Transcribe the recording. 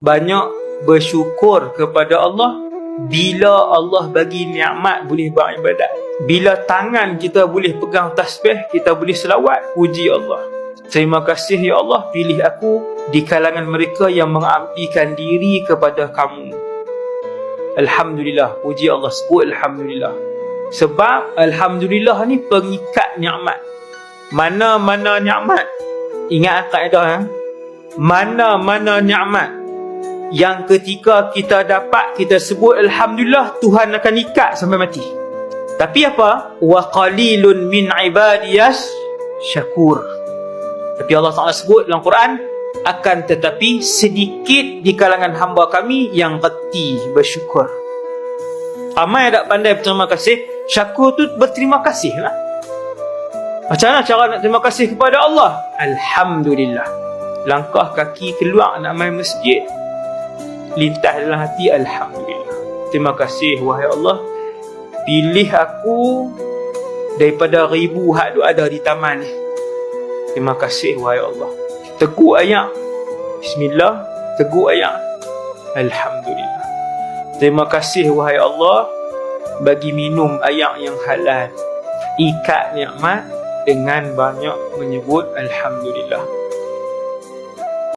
banyak bersyukur kepada Allah. Bila Allah bagi nikmat boleh beribadat, bila tangan kita boleh pegang tasbih, kita boleh selawat, puji Allah. Terima kasih ya Allah, pilih aku di kalangan mereka yang mengabdikan diri kepada kamu. Alhamdulillah, puji Allah, sebut Alhamdulillah. Sebab Alhamdulillah ni pengikat nikmat. Mana-mana nikmat, ingat kaedah, mana-mana nikmat yang ketika kita dapat, kita sebut Alhamdulillah, Tuhan akan ikat sampai mati. Tapi apa? Wa qalilun min ibadiyas syakur. Tapi Allah Ta'ala sebut dalam Quran, akan tetapi sedikit di kalangan hamba kami yang reti bersyukur. Ramai tak pandai berterima kasih. Syakur tu berterima kasih lah. Macam mana cara nak terima kasih kepada Allah? Alhamdulillah. Langkah kaki keluar nak main masjid, lintas dalam hati, Alhamdulillah. Terima kasih wahai Allah, pilih aku daripada ribu hak tu ada di taman ni. Terima kasih wahai Allah. Teguk ayat, bismillah, teguk ayat, Alhamdulillah. Terima kasih wahai Allah, bagi minum air yang halal. Ikat nikmat dengan banyak menyebut Alhamdulillah.